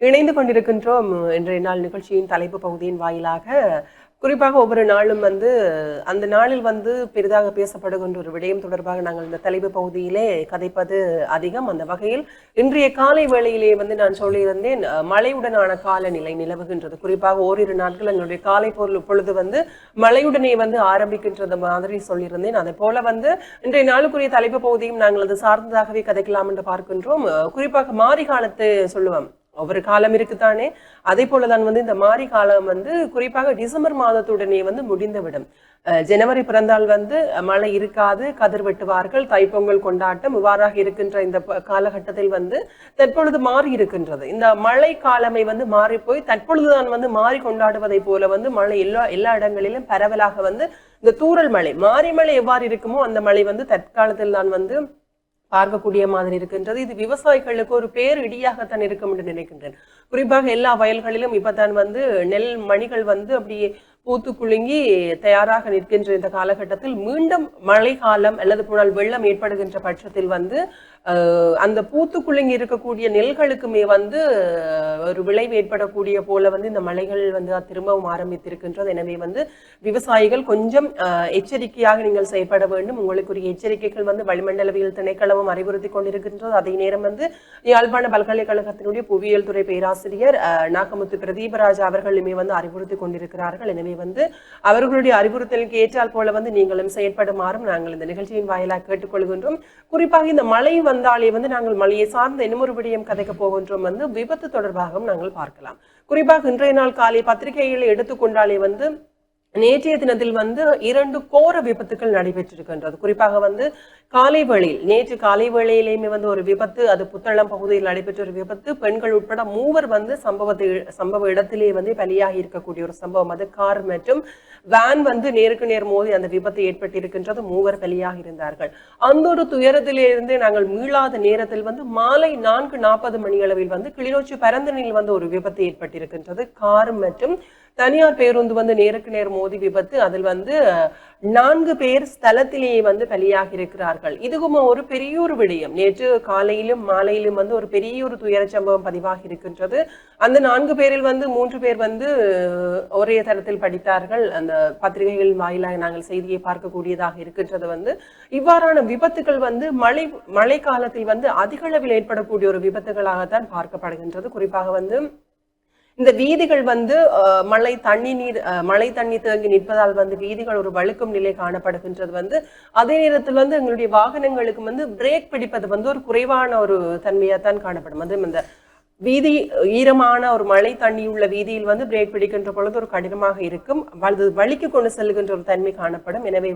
இணைந்து கொண்டிருக்கின்றோம். இன்றைய நாள் நிகழ்ச்சியின் தலைப்பு பகுதியின் வாயிலாக குறிப்பாக ஒவ்வொரு நாளும் அந்த நாளில் பெரிதாக பேசப்படுகின்ற ஒரு விடயம் தொடர்பாக நாங்கள் இந்த தலைப்பு பகுதியிலே கதைப்பது அதிகம். அந்த வகையில் இன்றைய காலை வேளையிலே நான் சொல்லியிருந்தேன், மழையுடனான காலநிலை நிலவுகின்றது. குறிப்பாக ஓரிரு நாட்கள் எங்களுடைய காலை பொழுது மழையுடனே ஆரம்பிக்கின்றது மாதிரி சொல்லியிருந்தேன். அதே போல இன்றைய நாளுக்குரிய தலைப்பு பகுதியும் நாங்கள் அது சார்ந்ததாகவே கதைக்கலாம் என்று பார்க்கின்றோம். குறிப்பாக மாரி காலத்தை சொல்லுவோம், ஒவ்வொரு காலம் இருக்குத்தானே. அதே போலதான் இந்த மாரி காலம் குறிப்பாக டிசம்பர் மாதத்துடனே முடிந்துவிடும். ஜனவரி பிறந்தால் மழை இருக்காது, கதிர் வெட்டுவார்கள், தைப்பொங்கல் கொண்டாட்டம் இவ்வாறாக இருக்கின்ற இந்த காலகட்டத்தில் தற்பொழுது மாறி இருக்கின்றது. இந்த மழை காலமை மாறி போய் தற்பொழுதுதான் மாறி கொண்டாடுவதை போல மழை எல்லா இடங்களிலும் பரவலாக இந்த தூறல் மழை, மாரி மழை எவ்வாறு இருக்குமோ அந்த மழை தற்காலத்தில் தான் பார்க்கக்கூடிய மாதிரி இருக்கின்றது. இது விவசாயிகளுக்கு ஒரு பேர் இடியாகத்தான் இருக்கும் என்று நினைக்கின்றேன். குறிப்பாக எல்லா வயல்களிலும் இப்பதான் நெல் மணிகள் அப்படியே பூத்து குலுங்கி தயாராக நிற்கின்ற இந்த காலகட்டத்தில் மீண்டும் மழை காலம் அல்லது போனால் வெள்ளம் ஏற்படுகின்ற பட்சத்தில் அந்த பூத்து குலுங்கி இருக்கக்கூடிய நெல்களுக்குமே ஒரு விளைவு ஏற்படக்கூடிய போல இந்த மழைகள் திரும்பவும் ஆரம்பித்திருக்கின்றது. எனவே விவசாயிகள் கொஞ்சம் எச்சரிக்கையாக நீங்கள் செயல்பட வேண்டும். உங்களுக்குரிய எச்சரிக்கைகள் வளிமண்டலவியல் திணைக்களமும் அறிவுறுத்தி கொண்டிருக்கின்றது. அதே நேரம் யாழ்ப்பாண பல்கலைக்கழகத்தினுடைய புவியியல் துறை பேராசிரியர் நாகமுத்து பிரதீபராஜ் அவர்களுமே அறிவுறுத்தி கொண்டிருக்கிறார்கள். எனவே அவர்களுடைய அறிவுறுத்தலுக்கு ஏற்றால் போல நீங்களும் செயற்படுமாறும் நாங்கள் இந்த நிகழ்ச்சியின் வாயிலாக கேட்டுக்கொள்கின்றோம். குறிப்பாக இந்த மழை வந்தாலே நாங்கள் மழையை சார்ந்த இன்னொரு விடயம் கதைக்க போகின்றோம். விபத்து தொடர்பாகவும் நாங்கள் பார்க்கலாம். குறிப்பாக இன்றைய நாள் காலை பத்திரிகைகளை எடுத்துக்கொண்டாலே நேற்றைய தினத்தில் 2 கோர விபத்துக்கள் நடைபெற்றிருக்கின்றது. குறிப்பாக காலை வேளையில், நேற்று காலை வேளையிலேயுமே ஒரு விபத்து, அது புத்தளம் பகுதியில் நடைபெற்ற ஒரு விபத்து. பெண்கள் உட்பட 3 சம்பவ இடத்திலே பலியாகி இருக்கக்கூடிய ஒரு சம்பவம். அது கார் மற்றும் வேன் நேருக்கு நேர் மோதி அந்த விபத்து ஏற்பட்டிருக்கின்றது. 3 பலியாக இருந்தார்கள். அந்த ஒரு துயரத்திலிருந்து நாங்கள் மீளாத நேரத்தில் மாலை 4:40 மணியளவில் கிளிநொச்சி பரந்தனில் ஒரு விபத்து ஏற்பட்டிருக்கின்றது. கார் மற்றும் தனியார் பேருந்து நேருக்கு நேர் மோதி விபத்து. அதில் 4 பேர் ஸ்தலத்திலேயே பலியாக இருக்கிறார்கள். இதுவும் ஒரு பெரிய ஒரு விடயம். நேற்று காலையிலும் மாலையிலும் ஒரு பெரிய ஒரு துயர சம்பவம் பதிவாகி இருக்கின்றது. அந்த 4 பேரில் 3 பேர் ஒரே தரத்தில் படித்தார்கள். அந்த பத்திரிகைகள் வாயிலாக நாங்கள் செய்தியை பார்க்கக்கூடியதாக இருக்கின்றது. இவ்வாறான விபத்துகள் மழை காலத்தில் அதிக அளவில் ஏற்படக்கூடிய ஒரு விபத்துகளாகத்தான் பார்க்கப்படுகின்றது. குறிப்பாக இந்த வீதிகள் மழை தண்ணி தேங்கி நிற்பதால் வீதிகள் ஒரு வழுக்கும் நிலை காணப்படுகின்றது. அதே நேரத்தில் எங்களுடைய வாகனங்களுக்கு பிரேக் பிடிப்பது ஒரு குறைவான ஒரு தன்மையாத்தான் காணப்படும். இந்த வீதி ஈரமான ஒரு மழை தண்ணி உள்ள வீதியில் பிரேக் பிடிக்கின்ற பொழுது ஒரு கடினமாக இருக்கும், வலிக்கு கொண்டு செல்கின்ற ஒரு தன்மை காணப்படும். எனவே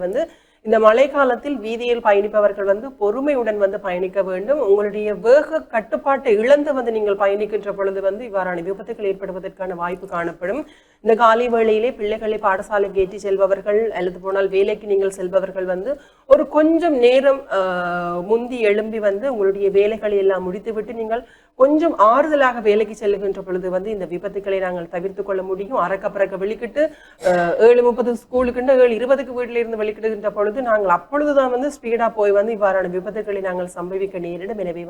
இந்த மழை காலத்தில் வீதியில் பயணிப்பவர்கள் பொறுமையுடன் பயணிக்க வேண்டும். உங்களுடைய வேக கட்டுப்பாட்டை இழந்து நீங்கள் பயணிக்கின்ற பொழுது இவ்வாறான விபத்துகள் ஏற்படுவதற்கான வாய்ப்பு காணப்படும். இந்த காலை வேளையிலே பிள்ளைகளை பாடசாலைக்கு ஏற்றி செல்பவர்கள் அல்லது போனால் வேலைக்கு நீங்கள் செல்பவர்கள் ஒரு கொஞ்சம் நேரம் முந்தி எழும்பி உங்களுடைய வேலைகளை எல்லாம் முடித்துவிட்டு நீங்கள் கொஞ்சம் ஆறுதலாக வேலைக்கு செல்லுகின்ற பொழுது இந்த விபத்துக்களை நாங்கள் தவிர்த்து கொள்ள முடியும். அறக்க வெளிக்கிட்டு 7:30 ஸ்கூலுக்கு 7:20 வீட்டில இருந்து வெளிக்கிடுகின்ற பொழுது நாங்கள் அப்பொழுதுதான் ஸ்பீடா போய் இவ்வாறான விபத்துக்களை நாங்கள் சம்பவிக்க நேரிடும். எனவே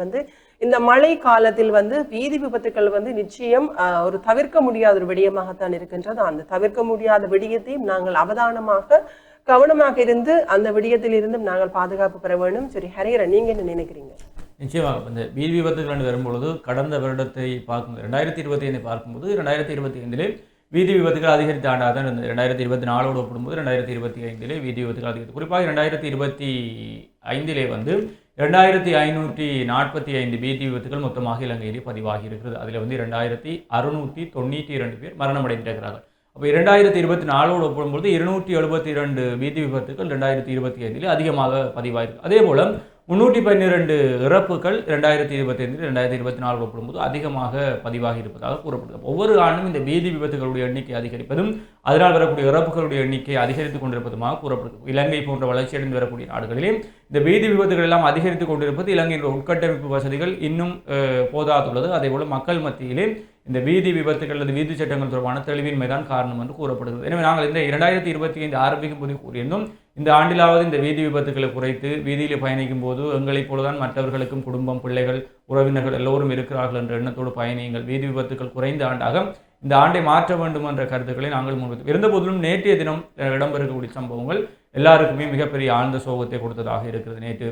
இந்த மழை காலத்தில் வீதி விபத்துக்கள் நிச்சயம் ஒரு தவிர்க்க முடியாத ஒரு விடயமாகத்தான் இருக்கின்றது. அந்த தவிர்க்க முடியாத விடயத்தையும் நாங்கள் அவதானமாக கவனமாக இருந்து அந்த விடயத்தில் இருந்தும் நாங்கள் பாதுகாப்பு பெற வேண்டும். சரி ஹரிஹரன், நீங்க என்ன நினைக்கிறீங்க? நிச்சயமாக இந்த வீதி விபத்துகள் வரும்பொழுது கடந்த வருடத்தை பார்க்கும்போது 2025 பார்க்கும்போது 2025 வீதி விபத்துகள் அதிகரித்த ஆண்டாக தான் இருந்தது. 2024 ஒப்பிடும்போது 2025 வீதி விபத்துகள் அதிகரித்து. குறிப்பாக 2025 2545 வீதி விபத்துகள் மொத்தமாக இலங்கையிலே பதிவாகி இருக்கிறது. அதில் 2692 பேர் மரணமடைந்திருக்கிறார்கள். அப்போ 2024 ஒப்பிடும்போது 272 வீதி விபத்துகள் 2025 அதிகமாக பதிவாயிருக்கு. அதே போல 312 இறப்புகள் 2025 2024 ஒப்பிடும்போது அதிகமாக பதிவாகி இருப்பதாக கூறப்படுகிறது. ஒவ்வொரு ஆண்டும் இந்த வீதி விபத்துகளுடைய எண்ணிக்கை அதிகரிப்பதும் அதனால் வரக்கூடிய இறப்புகளுடைய எண்ணிக்கை அதிகரித்துக் கொண்டிருப்பதுமாக கூறப்படுகிறது. இலங்கை போன்ற வளர்ச்சியடைந்து வரக்கூடிய நாடுகளிலே இந்த வீதி விபத்துகள் எல்லாம் அதிகரித்துக் கொண்டிருப்பது இலங்கையின் உட்கட்டமைப்பு வசதிகள் இன்னும் போதாதுள்ளது. அதே போல மக்கள் மத்தியிலே இந்த வீதி விபத்துகள் அல்லது வீதி சட்டங்கள் தொடர்பான தெளிவின்மைதான் காரணம் என்று கூறப்படுகிறது. எனவே நாங்கள் இந்த 2025 ஆரம்பிக்கும் போது கூறியிருந்தோம், இந்த ஆண்டிலாவது இந்த வீதி விபத்துக்களை குறைத்து வீதியில் பயணிக்கும் போது எங்களைப் போலதான் மற்றவர்களுக்கும் குடும்பம், பிள்ளைகள், உறவினர்கள் எல்லோரும் இருக்கிறார்கள் என்ற எண்ணத்தோடு பயணியுங்கள். வீதி விபத்துக்கள் குறைந்த ஆண்டாக இந்த ஆண்டை மாற்ற வேண்டும் என்ற கருத்துக்களை நாங்கள் முன்வைத்தோம். இருந்தபோதிலும் நேற்றைய தினம் இடம்பெறக்கூடிய சம்பவங்கள் எல்லாருக்குமே மிகப்பெரிய ஆழ்ந்த சோகத்தை கொடுத்ததாக இருக்கிறது. நேற்று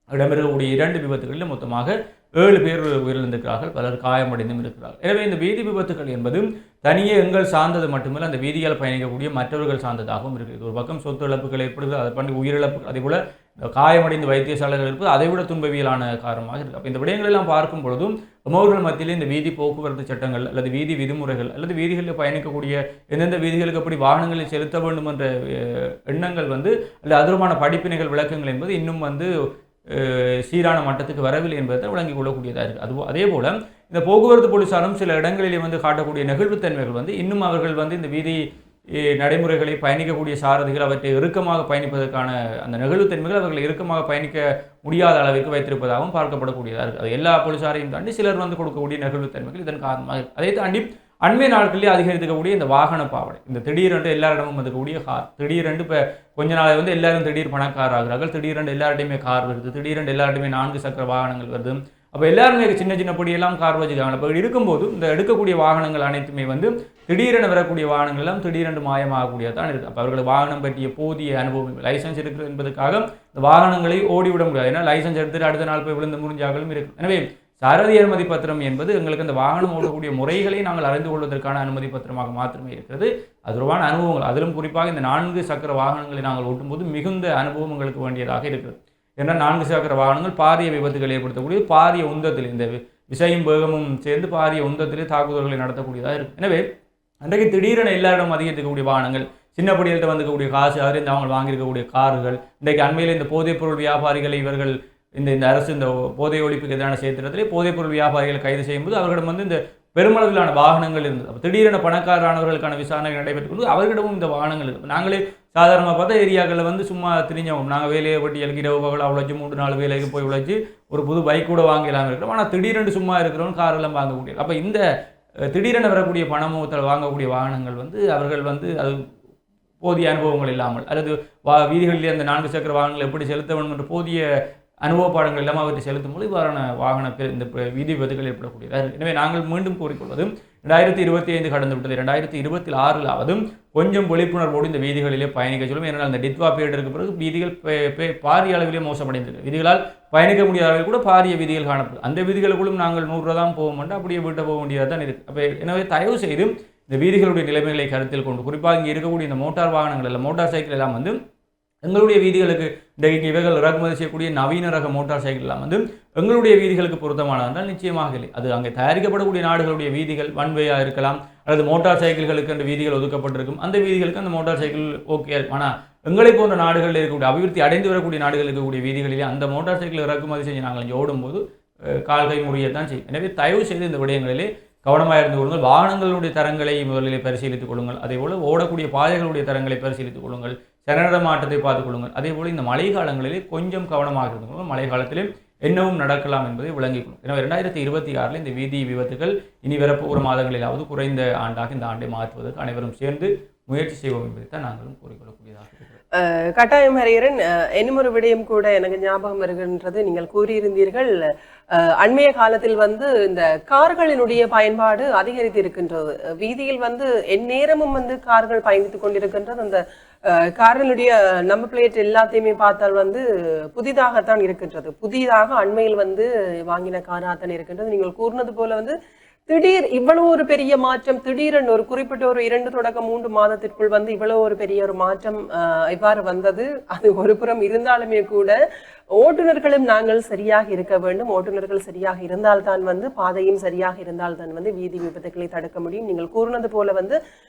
இடம்பெறக்கூடிய 2 விபத்துகளில் மொத்தமாக 7 பேர் உயிரிழந்திருக்கிறார்கள், பலர் காயமடைந்தும் இருக்கிறார்கள். எனவே இந்த வீதி விபத்துக்கள் என்பது தனியே எங்கள் சார்ந்தது மட்டுமல்ல, அந்த வீதியால் பயணிக்கக்கூடிய மற்றவர்கள் சார்ந்ததாகவும் இருக்குது. ஒரு பக்கம் சொத்து இழப்புகள் ஏற்படுது, அதை பண்ணி உயிரிழப்புகள், அதே போல காயமடைந்து வைத்தியசாலைகள் இருப்பது அதை விட துன்பவியலான காரணமாக இருக்குது. அப்போ இந்த விடயங்கள் எல்லாம் பார்க்கும் பொழுதும் நம்மவர்கள் மத்தியில் இந்த வீதி போக்குவரத்து சட்டங்கள் அல்லது வீதி விதிமுறைகள் அல்லது வீதிகளில் பயணிக்கக்கூடிய எந்தெந்த வீதிகளுக்கு எப்படி வாகனங்களை செலுத்த வேண்டும் என்ற எண்ணங்கள் அல்லது அதுமான படிப்பினைகள் விளக்கங்கள் என்பது இன்னும் சீரான மட்டத்துக்கு வரவில்லை என்பதை விளங்கிக் கொள்ளக்கூடியதாக இருக்குது. அதே போல இந்த போக்குவரத்து போலீசாரும் சில இடங்களிலே காட்டக்கூடிய நெகிழ்வுத்தன்மைகள் இன்னும் அவர்கள் இந்த வீதி நடைமுறைகளை பயணிக்கக்கூடிய சாரதிகள் அவற்றை இறுக்கமாக பயணிப்பதற்கான அந்த நெகிழ்வுத்தன்மைகள் அவர்களை இறுக்கமாக பயணிக்க முடியாத அளவிற்கு வைத்திருப்பதாகவும் பார்க்கப்படக்கூடியதாக இருக்குது. அது எல்லா போலீசாரையும் தாண்டி சிலர் கொடுக்கக்கூடிய நெகிழ்வுத்தன்மைகள் இதன் காரணமாக. அதை தாண்டி அண்மை நாட்களிலே அதிகரிக்கக்கூடிய இந்த வாகன பாவனை, இந்த திடீரென்று எல்லாரிடமும் இருக்கக்கூடிய கார், திடீரென்று இப்போ கொஞ்ச நாள் எல்லாரும் திடீர் பணக்கார் ஆகிறார்கள், திடீரென்று எல்லார்டையுமே கார் வருது, திடீரென்று எல்லார்டையுமே 4 சக்கர வாகனங்கள் வருது. அப்போ எல்லாருமே சின்ன சின்ன படியெல்லாம் கார் வச்சுக்காங்க. அப்போ இருக்கும்போது இந்த எடுக்கக்கூடிய வாகனங்கள் அனைத்துமே திடீரென வரக்கூடிய வாகனங்கள் எல்லாம் திடீரென்று மாயமாகக்கூடியதான் இருக்குது. அப்போ அவர்கள் வாகனம் பற்றிய போதிய அனுபவம், லைசன்ஸ் இருக்குது என்பதற்காக இந்த வாகனங்களை ஓடிவிட முடியாது. ஏன்னா லைசன்ஸ் எடுத்துட்டு அடுத்த நாள் போய் விழுந்து முறிஞ்சாக்களும் இருக்குது. எனவே சாரதி அனுமதி பத்திரம் என்பது எங்களுக்கு அந்த வாகனம் ஓடக்கூடிய முறைகளை நாங்கள் அறிந்து கொள்வதற்கான அனுமதி பத்திரமாக மாத்திரமே இருக்கிறது. அதுவான அனுபவங்கள், அதிலும் குறிப்பாக இந்த 4 சக்கர வாகனங்களை நாங்கள் ஓட்டும்போது மிகுந்த அனுபவம் எங்களுக்கு வேண்டியதாக இருக்கிறது. ஏன்னா 4 சக்கர வாகனங்கள் பாரிய விபத்துகளை ஏற்படுத்தக்கூடிய பாரிய உந்தத்தில், இந்த விசையும் வேகமும் சேர்ந்து பாரிய உந்தத்திலே தாக்குதல்களை நடத்தக்கூடியதாக இருக்குது. எனவே அன்றைக்கு திடீரென எல்லாரிடம் அதிகரிக்கக்கூடிய வாகனங்கள், சின்னப்படியில்கிட்ட வந்துக்கக்கூடிய காசு, அதிலிருந்து அவங்க வாங்கியிருக்கக்கூடிய கார்கள், இன்றைக்கு அண்மையில் இந்த போதைப்பொருள் வியாபாரிகளை இவர்கள் இந்த அரசு இந்த போதை ஒழிப்புக்கு எதிரான செயற்திட்டத்திலே போதைப்பொருள் வியாபாரிகளை கைது செய்யும்போது அவர்களிடம் இந்த பெருமளவிலான வாகனங்கள் இருந்தது. அப்போ திடீரென பணக்காரானவர்களுக்கான விசாரணைகள் நடைபெற்றுக் கொண்டு அவர்களிடமும் இந்த வாகனங்கள் இருக்குது. நாங்களே சாதாரணமாக பார்த்தா ஏரியாக்களில் சும்மா திரிஞ்சவங்க, நாங்கள் வேலையை பட்டி எழுக்கி இரவு பகல் உழைச்சி 3-4 வேலைக்கு போய் உழைச்சி ஒரு புது பைக் கூட வாங்கலாம் இருக்கிறோம். ஆனால் திடீரென்று சும்மா இருக்கிறவங்க காரெல்லாம் வாங்கக்கூடிய, அப்போ இந்த திடீரென வரக்கூடிய பணமூத்தல் வாங்கக்கூடிய வாகனங்கள் அவர்கள் அது போதிய அனுபவங்கள் இல்லாமல் அல்லது வீதிகளிலே அந்த 4 சக்கர வாகனங்கள் எப்படி செலுத்த வேண்டும் என்ற போதிய அனுபவ பாடங்கள் இல்லாமல் அவற்றை செலுத்தும் போது இவ்வாறான வாகன இந்த வீதி விபத்துகள் ஏற்படக்கூடியது. எனவே நாங்கள் மீண்டும் கூறிக்கொள்வதும் 2025 கடந்து விட்டது, 2026 கொஞ்சம் விழிப்புணர்வோடு இந்த வீதிகளிலே பயணிக்க சொல்லும். ஏன்னால் அந்த டித்வா பீரியடுக்கு பிறகு வீதிகள் பாரிய அளவிலே மோசமடைந்தது. வீதிகளால் பயணிக்க முடியாத அளவில் கூட பாரிய வீதிகள் காணப்படும். அந்த வீதிகளுக்குள்ளும் நாங்கள் 100 ரூபா தான் போக மாட்டோம், அப்படியே வீட்டை போக வேண்டியதாக தான் இருக்குது. அப்போ எனவே தயவு செய்து இந்த வீதிகளுடைய நிலைமைகளை கருத்தில் கொண்டு, குறிப்பாக இங்கே இருக்கக்கூடிய இந்த மோட்டார் வாகனங்கள் எல்லாம், மோட்டார் சைக்கிள் எல்லாம் எங்களுடைய வீதிகளுக்கு இன்றைக்கு இவைகள் இறக்குமதி செய்யக்கூடிய நவீன ரக மோட்டார் சைக்கிள் எல்லாம் எங்களுடைய வீதிகளுக்கு பொருத்தமானது என்றால் நிச்சயமாக இல்லை. அது அங்கே தயாரிக்கப்படக்கூடிய நாடுகளுடைய வீதிகள் வன்வேயாக இருக்கலாம், அல்லது மோட்டார் சைக்கிள்களுக்கு அந்த வீதிகள் ஒதுக்கப்பட்டிருக்கும், அந்த வீதிகளுக்கு அந்த மோட்டார் சைக்கிள் ஓகே. ஆனால் எங்களை போன்ற நாடுகளில் இருக்கக்கூடிய அபிவிருத்தி அடைந்து வரக்கூடிய நாடுகளில் இருக்கக்கூடிய வீதிகளிலே அந்த மோட்டார் சைக்கிள் இறக்குமதி செஞ்சு நாங்கள் இங்கே ஓடும்போது கால்கை முறியத்தான் செய்யும். எனவே தயவு செய்து இந்த விடயங்களிலே கவனமாக இருந்து கொள்ளுங்கள். வாகனங்களுடைய தரங்களை முதலிலே பரிசீலித்துக் கொள்ளுங்கள். அதே போல் ஓடக்கூடிய பாதைகளுடைய தரங்களை பரிசீலித்துக் கொள்ளுங்கள். சரணட மாற்றத்தை பார்த்துக் கொள்ளுங்கள். அதே போல் இந்த மழை காலங்களிலே கொஞ்சம் கவனமாக இருந்து கொள்ளுங்கள். மழை காலத்திலே என்னவும் நடக்கலாம் என்பதை விளங்கிக் கொள்ளும். எனவே 2026 இந்த வீதி விபத்துகள் இனி வரப்போகிற மாதங்களிலாவது குறைந்த ஆண்டாக இந்த ஆண்டை மாற்றுவதற்கு அனைவரும் சேர்ந்து முயற்சி செய்வோம் என்பதை தான் நாங்களும் கூறிக்கொள்ளக்கூடியதாக இருக்கிறது. கட்டாயம் ஹரிஹரன், இன்னும் ஒரு விடயம் கூட எனக்கு ஞாபகம் வருகின்றது. நீங்கள் கூறியிருந்தீர்கள் அண்மைய காலத்தில் இந்த கார்களினுடைய பயன்பாடு அதிகரித்து இருக்கின்றது. வீதியில் எந்நேரமும் கார்கள் பயணித்துக் கொண்டிருக்கின்றது. அந்த காரினுடைய நம்பர் பிளேட் எல்லாத்தையுமே பார்த்தால் புதிதாகத்தான் இருக்கின்றது. புதிதாக அண்மையில் வாங்கின காராகத்தான் இருக்கின்றது. நீங்கள் கூறினது போல திடீர் இவ்வளவு ஒரு பெரிய மாற்றம், திடீரென்று ஒரு குறிப்பிட்ட ஒரு 2 தொடக்கம் 3 மாதத்திற்குள் இவ்வளவு ஒரு பெரிய ஒரு மாற்றம் இவ்வாறு வந்தது. அது ஒரு புறம் இருந்தாலுமே கூட ஓட்டுநர்களும் நாங்கள் சரியாக இருக்க வேண்டும். ஓட்டுநர்கள் சரியாக இருந்தால்தான் பாதையும் சரியாக இருந்தால்தான் வீதி விபத்துக்களை தடுக்க முடியும். நீங்கள் கூறினது போல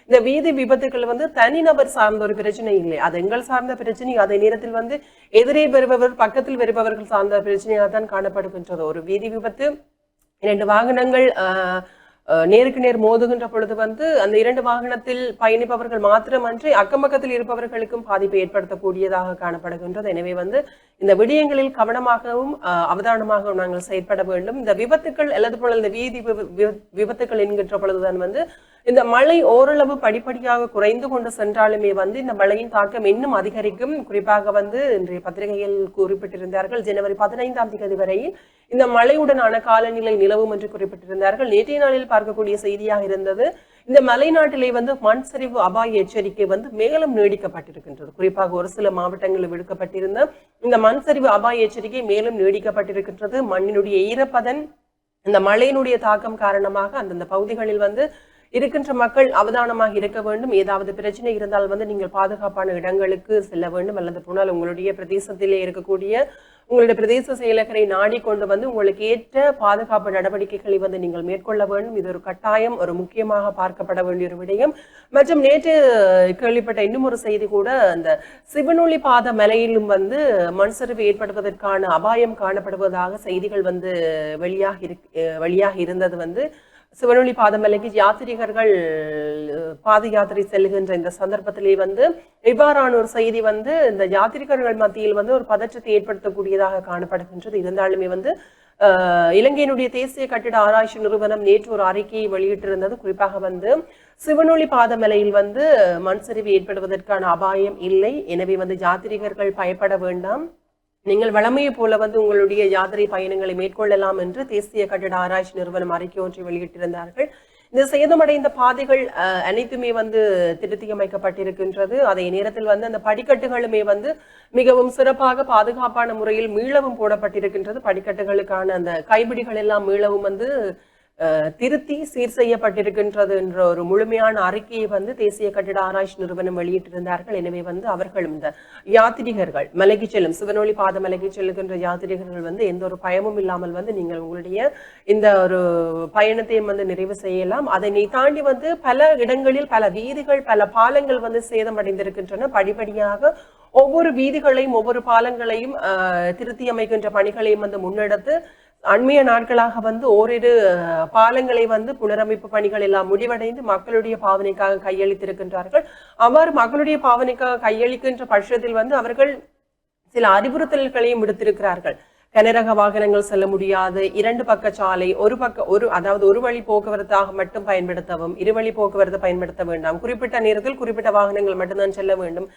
இந்த வீதி விபத்துக்கள் தனிநபர் சார்ந்த ஒரு பிரச்சனை இல்லை, அது எங்கள் சார்ந்த பிரச்சனை. அதே நேரத்தில் எதிரே வருபவர் பக்கத்தில் வருபவர்கள் சார்ந்த பிரச்சனையாக தான் காணப்படுகின்றது. ஒரு வீதி விபத்து 2 வாகனங்கள் நேருக்கு நேர் மோதுகின்ற பொழுது அந்த 2 வாகனத்தில் பயணிப்பவர்கள் மாத்திரமன்றி அக்கம் பக்கத்தில் இருப்பவர்களுக்கும் பாதிப்பை ஏற்படுத்தக்கூடியதாக காணப்படுகின்றது. எனவே இந்த விடயங்களில் கவனமாகவும் அவதானமாகவும் நாங்கள் செயற்பட வேண்டும். இந்த விபத்துக்கள் அல்லது போல இந்த வீதி விபத்துக்கள் என்கின்ற பொழுதுதான் இந்த மழை ஓரளவு படிப்படியாக குறைந்து கொண்டு சென்றாலுமே வந்து இந்த மழையின் தாக்கம் இன்னும் அதிகரிக்கும். குறிப்பாக வந்து இன்றைய பத்திரிகையில் குறிப்பிட்டிருந்தார்கள் ஜனவரி 15ஆம் தேதி வரையில் இந்த மழையுடனான காலநிலை நிலவும் என்று குறிப்பிட்டிருந்தார்கள். நேற்றைய நாளில் பார்க்கக்கூடிய செய்தியாக இருந்தது இந்த மலைநாட்டிலே வந்து மண் சரிவு அபாய எச்சரிக்கை வந்து மேலும் நீடிக்கப்பட்டிருக்கின்றது. குறிப்பாக ஒரு சில மாவட்டங்களில் விடுக்கப்பட்டிருந்த இந்த மண் சரிவு அபாய எச்சரிக்கை மேலும் நீடிக்கப்பட்டிருக்கின்றது. மண்ணினுடைய ஈரப்பதன் இந்த மழையினுடைய தாக்கம் காரணமாக அந்தந்த பகுதிகளில் வந்து இருக்கின்ற மக்கள் அவதானமாக இருக்க வேண்டும். ஏதாவது பிரச்சனை இருந்தால் வந்து நீங்கள் பாதுகாப்பான இடங்களுக்கு செல்ல வேண்டும், அல்லது போனால் உங்களுடைய பிரதேசத்திலே இருக்கக்கூடிய உங்களுடைய பிரதேச செயலகரை நாடி கொண்டு வந்து உங்களுக்கு ஏற்ற பாதுகாப்பு நடவடிக்கைகளை வந்து நீங்கள் மேற்கொள்ள வேண்டும். இது ஒரு கட்டாயம், ஒரு முக்கியமாக பார்க்கப்பட வேண்டிய ஒரு விடயம். மற்றும் நேற்று கேள்விப்பட்ட இன்னும் ஒரு செய்தி கூட, அந்த சிவனொளி பாத மலையிலும் வந்து மண் சரிவு ஏற்படுவதற்கான அபாயம் காணப்படுவதாக செய்திகள் வந்து வெளியாக இருந்தது. வந்து சிவனொளி பாதமலைக்கு யாத்திரிகர்கள் பாத யாத்திரை செல்லுகின்ற இந்த சந்தர்ப்பத்திலே வந்து இவ்வாறான ஒரு செய்தி வந்து இந்த யாத்திரிகர்கள் மத்தியில் வந்து ஒரு பதற்றத்தை ஏற்படுத்தக்கூடியதாக காணப்படுகின்றது. இருந்தாலுமே வந்து இலங்கையினுடைய தேசிய கட்டிட ஆராய்ச்சி நிறுவனம் நேற்று ஒரு அறிக்கையை வெளியிட்டிருந்தது. குறிப்பாக வந்து சிவனொளி பாதமலையில் வந்து மண் சரிவு ஏற்படுவதற்கான அபாயம் இல்லை, எனவே வந்து யாத்திரிகர்கள் பயப்பட வேண்டாம், நீங்கள் வளமையை போல வந்து உங்களுடைய யாத்திரை பயணங்களை மேற்கொள்ளலாம் என்று தேசிய கட்டிட ஆராய்ச்சி நிறுவனம் அறிக்கை ஒன்றை வெளியிட்டிருந்தார்கள். இந்த சேதமடைந்த பாதைகள் அனைத்துமே வந்து திருத்தி அமைக்கப்பட்டிருக்கின்றது. அதே நேரத்தில் வந்து அந்த படிக்கட்டுகளுமே வந்து மிகவும் சிறப்பாக பாதுகாப்பான முறையில் மீளவும் போடப்பட்டிருக்கின்றது. படிக்கட்டுகளுக்கான அந்த கைப்பிடிகள் எல்லாம் மீளவும் வந்து திருத்தி சீர் செய்யப்பட்டிருக்கின்றது என்ற ஒரு முழுமையான அறிக்கையை வந்து தேசிய கட்டிட ஆராய்ச்சி நிறுவனம் வெளியிட்டிருந்தார்கள். எனவே வந்து அவர்களும் இந்த யாத்திரிகர்கள் மலைக்கு செல்லும் சிவனொளி பாத மலைக்கு செல்லுகின்ற யாத்திரிகர்கள் வந்து எந்த ஒரு பயமும் இல்லாமல் வந்து நீங்கள் உங்களுடைய இந்த ஒரு பயணத்தையும் வந்து நிறைவு செய்யலாம். அதனை தாண்டி வந்து பல இடங்களில் பல வீதிகள் பல பாலங்கள் வந்து சேதமடைந்திருக்கின்றன. படிப்படியாக ஒவ்வொரு வீதிகளையும் ஒவ்வொரு பாலங்களையும் திருத்தி அமைக்கின்ற பணிகளையும் வந்து முன்னெடுத்து அண்மைய நாட்களாக வந்து ஓரிரு பாலங்களை வந்து புனரமைப்பு பணிகள் எல்லாம் முடிவடைந்து மக்களுடைய பாவனைக்காக கையளித்திருக்கின்றார்கள். அவ்வாறு மக்களுடைய பாவனைக்காக கையளிக்கின்ற பட்சத்தில் வந்து அவர்கள் சில அறிவுறுத்தல்களையும் விடுத்திருக்கிறார்கள். கனரக வாகனங்கள் செல்ல முடியாது, 2 பக்க சாலை, அதாவது ஒரு வழி போக்குவரத்தாக மட்டும் பயன்படுத்தவும், இருவழி போக்குவரத்து பயன்படுத்த வேண்டாம், குறிப்பிட்ட நேரத்தில் குறிப்பிட்ட வாகனங்கள் மட்டும்தான் செல்ல வேண்டும்,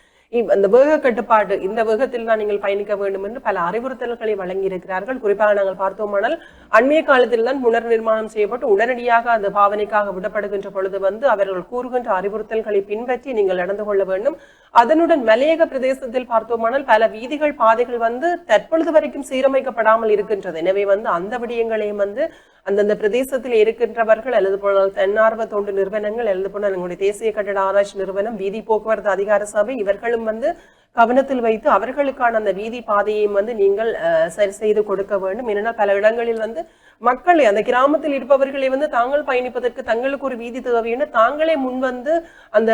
அந்த வேக கட்டுப்பாடு இந்த வேகத்தில் தான் நீங்கள் பயணிக்க வேண்டும் என்று பல அறிவுறுத்தல்களை வழங்கி இருக்கிறார்கள். குறிப்பாக நாங்கள் பார்த்தோமானால் அண்மைய காலத்தில் தான் புனர் நிர்மாணம் செய்யப்பட்டு உடனடியாக அந்த பாவனைக்காக விடப்படுகின்ற பொழுது வந்து அவர்கள் கூறுகின்ற அறிவுறுத்தல்களை பின்பற்றி நீங்கள் நடந்து கொள்ள வேண்டும். அதனுடன் மலையக பிரதேசத்தில் பார்த்தோமானால் பல வீதிகள் பாதைகள் வந்து தற்பொழுது வரைக்கும் சீரமைக்கப்படாமல் இருக்கின்றது. எனவே வந்து அந்த விடயங்களையும் வந்து அந்தந்த பிரதேசத்தில் இருக்கின்றவர்கள் அல்லது போனால் தன்னார்வ தொண்டு நிறுவனங்கள் அல்லது போனால் எங்களுடைய தேசிய கட்டிட ஆராய்ச்சி நிறுவனம், வீதி போக்குவரத்து அதிகார சபை இவர்களும் வந்து கவனத்தில் வைத்து அவர்களுக்கான அந்த வீதி பாதையையும் வந்து நீங்கள் சரி செய்து கொடுக்க வேண்டும். ஏனென்றால் பல இடங்களில் வந்து மக்களை அந்த கிராமத்தில் இருப்பவர்களை வந்து தாங்கள் பயணிப்பதற்கு தங்களுக்கு ஒரு வீதி தேவைன்னு தாங்களே முன் வந்து அந்த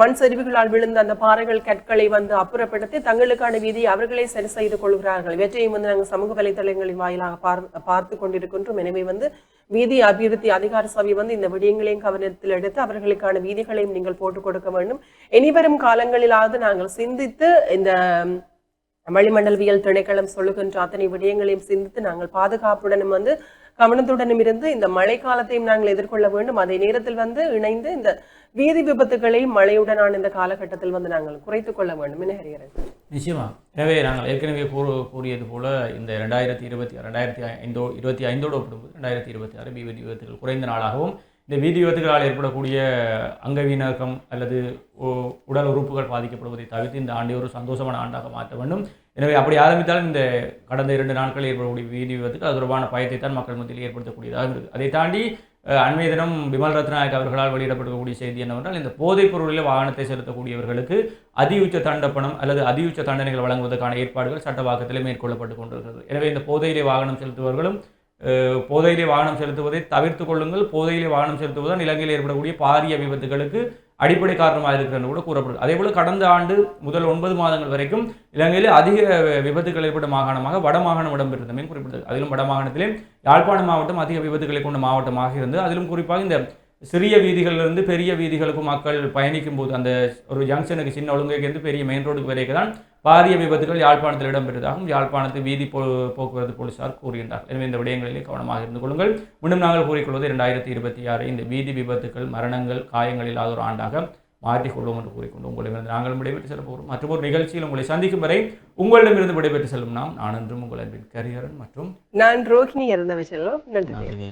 மண் சரிவுகளால் விழுந்த அந்த பாறைகள் கற்களை வந்து அப்புறப்படுத்தி தங்களுக்கான வீதியை அவர்களே சரி செய்து கொள்கிறார்கள். இவற்றையும் வந்து நாங்கள் சமூக வலைதளங்களின் வாயிலாக பார்த்து கொண்டிருக்கின்றோம். எனவே வந்து வீதி அபிவிருத்தி அதிகார சபை வந்து இந்த விடயங்களையும் கவனத்தில் எடுத்து அவர்களுக்கான வீதிகளையும் நீங்கள் போட்டுக் கொடுக்க வேண்டும். இனிவரும் காலங்களிலாவது நாங்கள் சிந்தித்து இந்த வளிமண்டலவியல் திணைக்களம் சொல்லுகின்ற அத்தனை விடயங்களையும் சிந்தித்து நாங்கள் பாதுகாப்புடனும் வந்து கவனத்துடனும் இருந்து இந்த மழை காலத்தையும் நாங்கள் எதிர்கொள்ள வேண்டும். அதே நேரத்தில் வந்து இணைந்து இந்த வீதி விபத்துக்களை மழையுடனான இந்த காலகட்டத்தில் வந்து நாங்கள் குறைத்துக் கொள்ள வேண்டும் என அறிகிறேன். நிச்சயமா. எனவே நாங்கள் ஏற்கனவே கூறியது போல இந்த 2025 ஒப்பிடும்போது 2026 வீதி விபத்துகள் குறைந்த நாளாகவும் இந்த வீதி விபத்துகளால் ஏற்படக்கூடிய அங்கவீனகம் அல்லது உடல் உறுப்புகள் பாதிக்கப்படுவதை தவிர்த்து இந்த ஆண்டை ஒரு சந்தோஷமான ஆண்டாக மாற்ற வேண்டும். எனவே அப்படி ஆரம்பித்தாலும் இந்த கடந்த 2 நாட்களில் ஏற்படக்கூடிய வீதி விபத்துக்கு அது தொடர்பான பயத்தை தான் மக்கள் மத்தியில் ஏற்படுத்தக்கூடியதாக இருக்குது. அதை தாண்டி அண்மைய தினம் விமல் ரத்நாயக் அவர்களால் வெளியிடப்படக்கூடிய செய்தி என்னவென்றால், இந்த போதைப் பொருளில் வாகனத்தை செலுத்தக்கூடியவர்களுக்கு அதியுச்ச தண்டப்பணம் அல்லது அதியுச்ச தண்டனைகள் வழங்குவதற்கான ஏற்பாடுகள் சட்டவாக்கத்திலே மேற்கொள்ளப்பட்டு கொண்டிருக்கிறது. எனவே இந்த போதையிலே வாகனம் செலுத்துபவர்களும் போதையிலே வாகனம் செலுத்துவதை தவிர்த்து கொள்ளுங்கள். போதையிலே வாகனம் செலுத்துவதால் இலங்கையில் ஏற்படக்கூடிய பாரிய விபத்துகளுக்கு அடிப்படை காரணமாக இருக்கிறது கூட கூறப்படுது. அதேபோல் கடந்த ஆண்டு முதல் 9 மாதங்கள் வரைக்கும் இலங்கையில் அதிக விபத்துகள் ஏற்பட்ட மாகாணமாக வடமாகாணம் இடம்பெற்றிருந்தமே குறிப்பிட்டது. அதிலும் வடமாகாணத்திலே யாழ்ப்பாண மாவட்டம் அதிக விபத்துகளை கொண்ட மாவட்டமாக இருந்தது. அதிலும் குறிப்பாக இந்த சிறிய வீதிகளிலிருந்து பெரிய வீதிகளுக்கு மக்கள் பயணிக்கும் போது அந்த ஒரு ஜங்ஷனுக்கு சின்ன ஒழுங்கைக்கு பெரிய மெயின் ரோடுக்கு வரைக்கும் தான் பாரிய விபத்துகள் யாழ்ப்பாணத்தில் இடம்பெற்றதாகவும் யாழ்ப்பாணத்து வீதி போக்குவரத்து போலீசார் கூறுகின்றார். எனவே இந்த விடயங்களிலே கவனமாக இருந்து கொள்ளுங்கள். மீண்டும் நாங்கள் கூறிக்கொள்வது 2026 இந்த வீதி விபத்துக்கள் மரணங்கள் காயங்கள் இல்லாத ஒரு ஆண்டாக மாற்றிக்கொள்வோம் என்று கூறிக்கொண்டு உங்களிடமிருந்து நாங்கள் விடைபெற்று செல்ல போகிறோம். மற்றும் ஒரு நிகழ்ச்சியில் உங்களை சந்திக்கும் வரை உங்களிடமிருந்து விடைபெற்று செல்லும் நான் என்றும் உங்கள் அன்பின் கரியரன் மற்றும் நான் ரோஹிணி இறந்தவை செல்வம். நன்றி.